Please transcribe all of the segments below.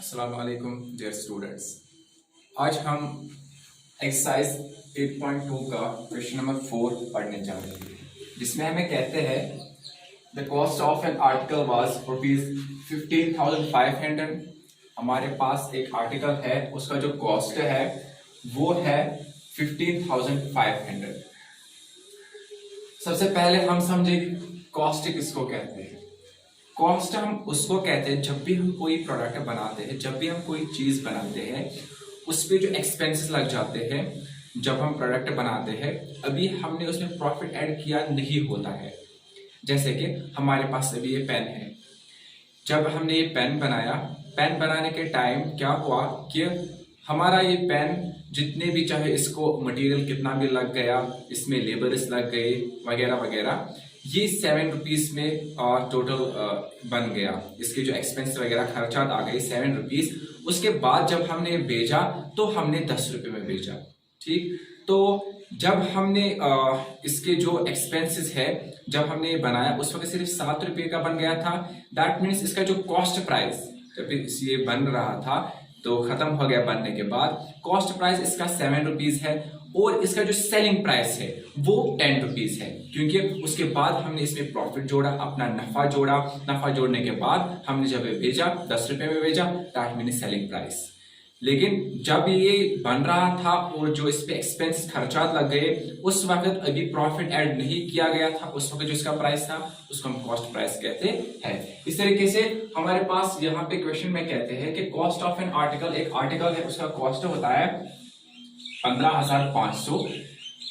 अस्सलाम वालेकुम dear students. आज हम एक्सरसाइज 8.2 का क्वेश्चन नंबर 4 पढ़ने जा रहे हैं, जिसमें हमें कहते हैं the cost of an article was ₹15,500। हमारे पास एक आर्टिकल है, उसका जो कॉस्ट है वो है 15,500। सबसे पहले हम समझेंगे कॉस्ट किसको कहते हैं। कॉस्ट हम उसको कहते हैं जब भी हम कोई प्रोडक्ट बनाते हैं, जब भी हम कोई चीज बनाते हैं, उस पे जो एक्सपेंसेस लग जाते हैं जब हम प्रोडक्ट बनाते हैं, अभी हमने उसमें प्रॉफिट ऐड किया नहीं होता है। जैसे कि हमारे पास अभी ये पेन है, जब हमने ये पेन बनाया, पेन बनाने के टाइम क्या हुआ कि हमारा ये पेन जितने भी, चाहे इसको मटेरियल कितना भी लग गया, इसमें लेबर्स लग गए वगैरह वगैरह, ये 7 रुपीज में टोटल बन गया। इसके जो एक्सपेंस वगैरह खर्चात आ गए 7 रुपीज। उसके बाद जब हमने भेजा तो हमने 10 रुपए में भेजा। ठीक, तो जब हमने इसके जो एक्सपेंसेस है, जब हमने ये बनाया उस वक्त सिर्फ 7 रुपए का बन गया था। दैट मीन्स इसका जो कॉस्ट प्राइस जब ये बन रहा था तो खत्म हो गया बनने के बाद, कॉस्ट प्राइस इसका 7 रुपीज है और इसका जो सेलिंग प्राइस है वो 10 रुपीज है, क्योंकि उसके बाद हमने इसमें प्रॉफिट जोड़ा, अपना नफा जोड़ा। नफा जोड़ने के बाद हमने जब भेजा 10 रुपए में भेजा, दैट मीन सेलिंग प्राइस। लेकिन जब ये बन रहा था और जो इस पे एक्सपेंस खर्चात लग गए, उस वक्त अभी प्रॉफिट ऐड नहीं किया गया था। उस वक्त जो इसका प्राइस था उसको हम कॉस्ट प्राइस कहते हैं। इस तरीके से हमारे पास यहाँ पे क्वेश्चन में कहते हैं कि कॉस्ट ऑफ एन आर्टिकल, एक आर्टिकल है उसका कॉस्ट होता है 15,500।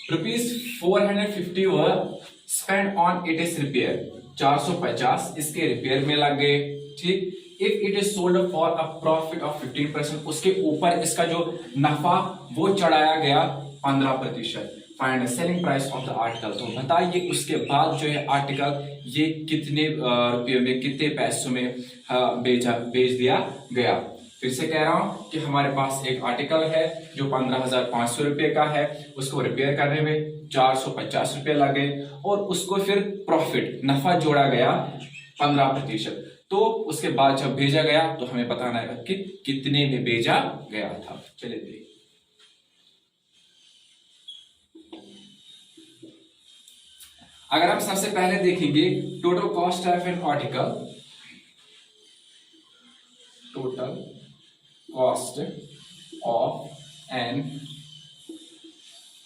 ₹450 were spend on it is repair, 450 इसके रिपेयर में लग गए। ठीक, if it is sold for a profit of 15%, उसके ऊपर इसका जो नफा वो चढ़ाया गया 15%। Find selling price of the article, तो बताइए उसके बाद जो है आर्टिकल ये कितने रुपये में, कितने पैसों में बेच दिया गया। फिर से कह रहा हूं कि हमारे पास एक आर्टिकल है जो 15,500 रुपए का है, उसको रिपेयर करने में 450 रुपए लगे और उसको फिर प्रॉफिट नफा जोड़ा गया 15%। तो उसके बाद जब भेजा गया तो हमें बताना है कि कितने में भेजा गया था। चलिए देखिए, अगर हम सबसे पहले देखेंगे total cost of an article, total cost of an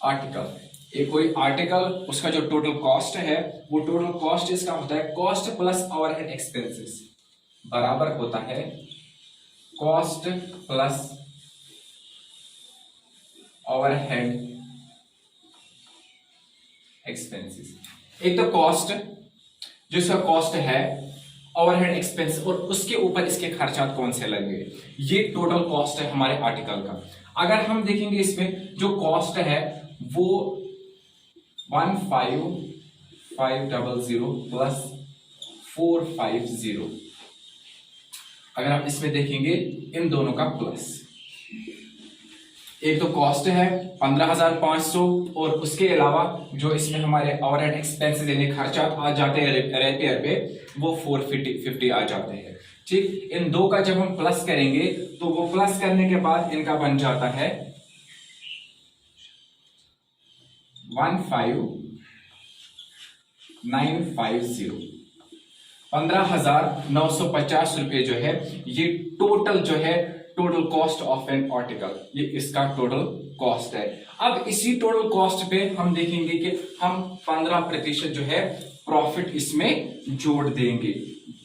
article, एक कोई आर्टिकल उसका जो टोटल कॉस्ट है वो टोटल कॉस्ट इसका होता है कॉस्ट प्लस ओवरहेड एक्सपेंसेस, बराबर होता है कॉस्ट प्लस ओवरहेड एक्सपेंसेस। एक तो कॉस्ट, जो इसका कॉस्ट है, ओवरहेड एक्सपेंस और उसके ऊपर इसके खर्चात कौन से लगे, ये टोटल कॉस्ट है हमारे आर्टिकल का। अगर हम देखेंगे इसमें जो कॉस्ट है वो 15,500 प्लस 450, अगर हम इसमें देखेंगे इन दोनों का प्लस, एक तो कॉस्ट है 15,500 और उसके अलावा जो इसमें हमारे ओवरहेड एक्सपेंसेस यानी खर्चा आ जाते हैं रिपेयर पे, वो 450 आ जाते हैं। ठीक, इन दो का जब हम प्लस करेंगे तो वो प्लस करने के बाद इनका बन जाता है 15,950। 15,950 रुपए जो है ये टोटल जो है total cost of an article, ये इसका टोटल कॉस्ट है। अब इसी टोटल कॉस्ट पे हम देखेंगे कि हम 15% जो है प्रॉफिट इसमें जोड़ देंगे।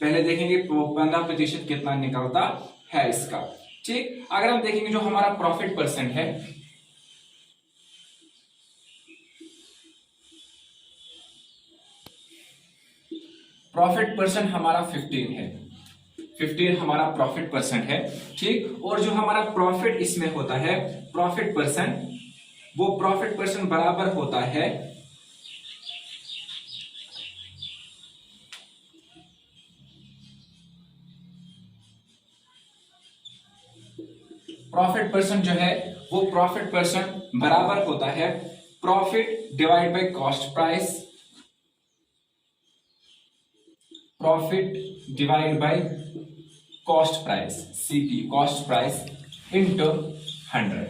पहले देखेंगे 15% कितना निकलता है इसका। ठीक, अगर हम देखेंगे जो हमारा प्रॉफिट परसेंट है, प्रॉफिट परसेंट हमारा 15 है, 15 हमारा प्रॉफिट परसेंट है। ठीक, और जो हमारा प्रॉफिट इसमें होता है प्रॉफिट परसेंट, वो प्रॉफिट परसेंट बराबर होता है प्रॉफिट परसेंट जो है वो प्रॉफिट परसेंट बराबर होता है profit divide by cost price, profit divide by cost price CP cost price into 100।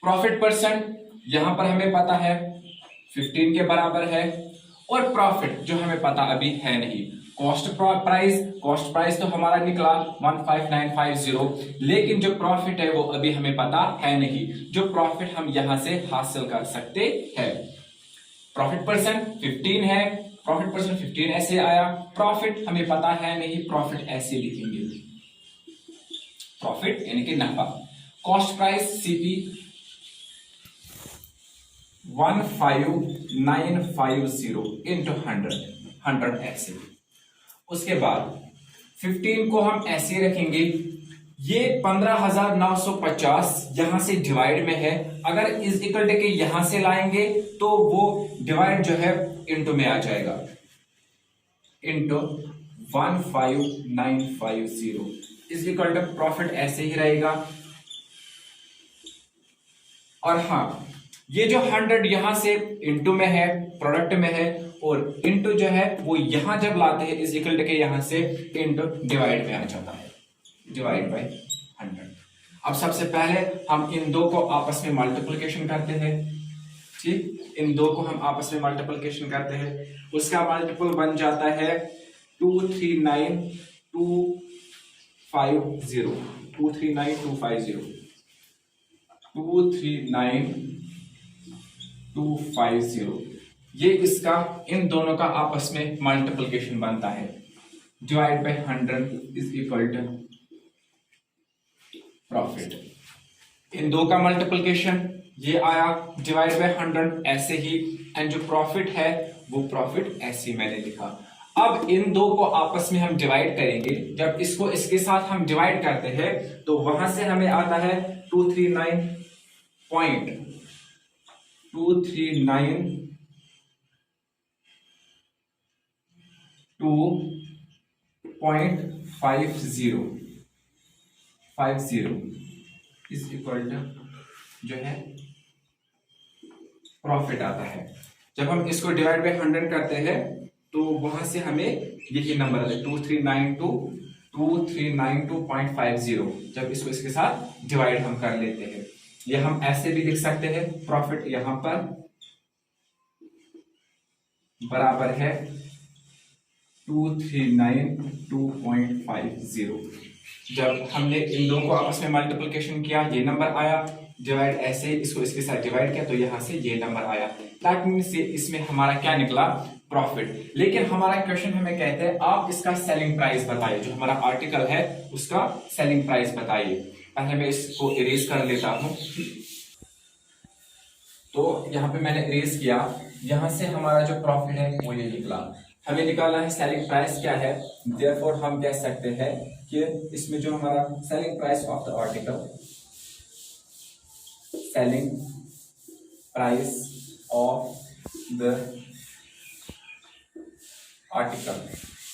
Profit percent यहां पर हमें पता है 15 के बराबर है, और प्रॉफिट जो हमें पता अभी है नहीं। कॉस्ट प्राइस तो हमारा निकला 15950, लेकिन जो प्रॉफिट है वो अभी हमें पता है नहीं। जो प्रॉफिट हम यहां से हासिल कर सकते हैं, प्रॉफिट परसेंट 15 है, प्रॉफिट परसेंट 15 ऐसे आया, प्रॉफिट हमें पता है नहीं, प्रॉफिट ऐसे लिखेंगे, प्रॉफिट यानी कि नफा। कॉस्ट प्राइस सीपी 15950 इंटू 100 ऐसे। उसके बाद 15 को हम ऐसे रखेंगे, ये 15,950 यहां से डिवाइड में है, अगर इज इक्वल टू के यहां से लाएंगे तो वो डिवाइड जो है इंटू में आ जाएगा, into 15950 is equal to profit ऐसे ही रहेगा। और हाँ, ये जो 100 यहां से इंटू में है, प्रोडक्ट में है, और इंटू जो है वो यहां जब लाते हैं इज इक्वल टू के यहां से इंटू डिवाइड में आ जाता है, डिवाइड बाय 100। अब सबसे पहले हम इन दो को आपस में मल्टीप्लिकेशन करते हैं, ठीक, इन दो को हम आपस में मल्टीप्लिकेशन करते हैं, उसका मल्टीपल बन जाता है 239250, 239250, ये इसका इन दोनों का आपस में मल्टीप्लिकेशन बनता है, divide by 100 is equal to profit. इन दो का मल्टीप्लिकेशन ये आया, डिवाइड बाय 100 ऐसे ही, एंड जो प्रॉफिट है वो प्रॉफिट ऐसे ही मैंने लिखा। अब इन दो को आपस में हम डिवाइड करेंगे, जब इसको इसके साथ हम डिवाइड करते हैं तो वहां से हमें आता है 239.50 इज इक्वल टू जो है प्रॉफिट आता है। जब हम इसको डिवाइड बाय 100 करते हैं तो वहां से हमें यही नंबर आता है 2392.50। जब इसको इसके साथ डिवाइड हम कर लेते हैं, ये हम ऐसे भी लिख सकते हैं, प्रॉफिट यहां पर बराबर है 2392.50। जब हमने इन दो को आपस में मल्टीप्लिकेशन किया, ये नंबर आया, डिवाइड ऐसे इसको इसके साथ डिवाइड किया तो यहां से ये नंबर आया, ताकि से इसमें हमारा क्या निकला, प्रॉफिट। लेकिन हमारा क्वेश्चन हमें कहते हैं आप इसका सेलिंग प्राइस बताइए, जो हमारा आर्टिकल है उसका सेलिंग प्राइस बताइए। पहले मैं इसको इरेज कर लेता हूं, तो यहां पे मैंने इरेज किया, यहां से हमारा जो प्रॉफिट है वो ये निकला। हमें निकालना है सेलिंग प्राइस क्या है, देयरफॉर हम कह सकते हैं कि इसमें जो हमारा selling price of the article, selling price of the article,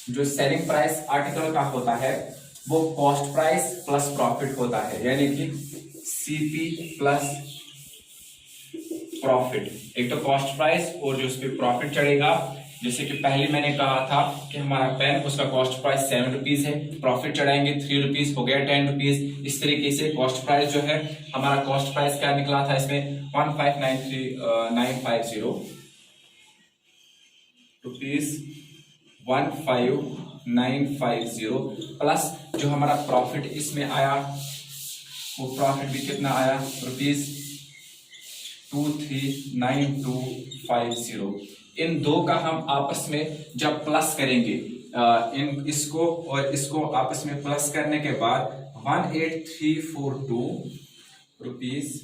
जो सेलिंग प्राइस आर्टिकल का होता है वो कॉस्ट प्राइस प्लस प्रॉफिट होता है, यानी कि सीपी प्लस प्रॉफिट। एक तो कॉस्ट प्राइस और जो उस पर प्रॉफिट चढ़ेगा, जैसे कि पहले मैंने कहा था कि हमारा पेन उसका कॉस्ट प्राइस 7 रुपीज है, प्रॉफिट चढ़ाएंगे 3 रुपीज, हो गया 10 रुपीज। इस तरीके से कॉस्ट प्राइस जो है, हमारा कॉस्ट प्राइस क्या निकला था इसमें 15950 रुपीज 15950 प्लस जो हमारा प्रॉफिट इसमें आया, वो प्रॉफिट भी कितना आया, रुपीज 239250। इन दो का हम आपस में जब प्लस करेंगे, इन इसको और इसको आपस में प्लस करने के बाद 18342 रुपीज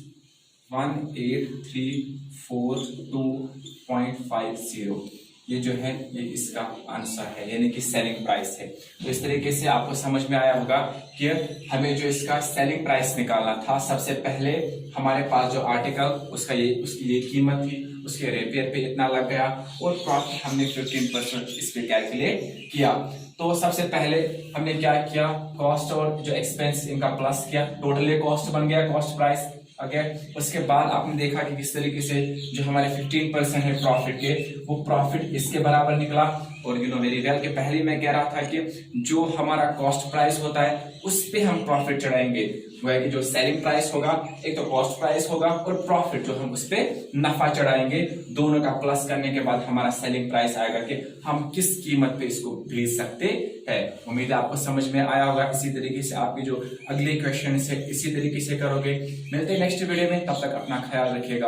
18342.50, ये जो है ये इसका आंसर है, यानी कि सेलिंग प्राइस है। तो इस तरीके से आपको समझ में आया होगा कि हमें जो इसका सेलिंग प्राइस निकालना था, सबसे पहले हमारे पास जो आर्टिकल उसका ये उसकी ये कीमत थी, उसके रिपेयर पे इतना लग गया, और प्रॉफिट हमने 15% इस पे कैलकुलेट किया। तो सबसे पहले हमने क्या किया, कॉस्ट और जो एक्सपेंस इनका प्लस किया, टोटल कॉस्ट बन गया कॉस्ट प्राइस। अगर उसके बाद आपने देखा कि किस तरीके से जो हमारे 15% है प्रॉफिट के, वो प्रॉफिट इसके बराबर निकला, और मेरी वेल के पहले मैं कह रहा था कि जो हमारा कॉस्ट प्राइस होता है उस पे हम प्रॉफिट चढ़ाएंगे। वो है कि जो सेलिंग प्राइस होगा, एक तो कॉस्ट प्राइस होगा और प्रॉफिट जो हम उस पे नफा चढ़ाएंगे, दोनों का प्लस करने के बाद हमारा सेलिंग प्राइस आएगा कि हम किस कीमत पे इसको बेच सकते हैं। उम्मीद है आपको समझ में आया होगा। इसी तरीके से आपकी जो अगले क्वेश्चन है इसी तरीके से करोगे। मिलते हैं नेक्स्ट वीडियो में, तब तक अपना ख्याल रखिएगा।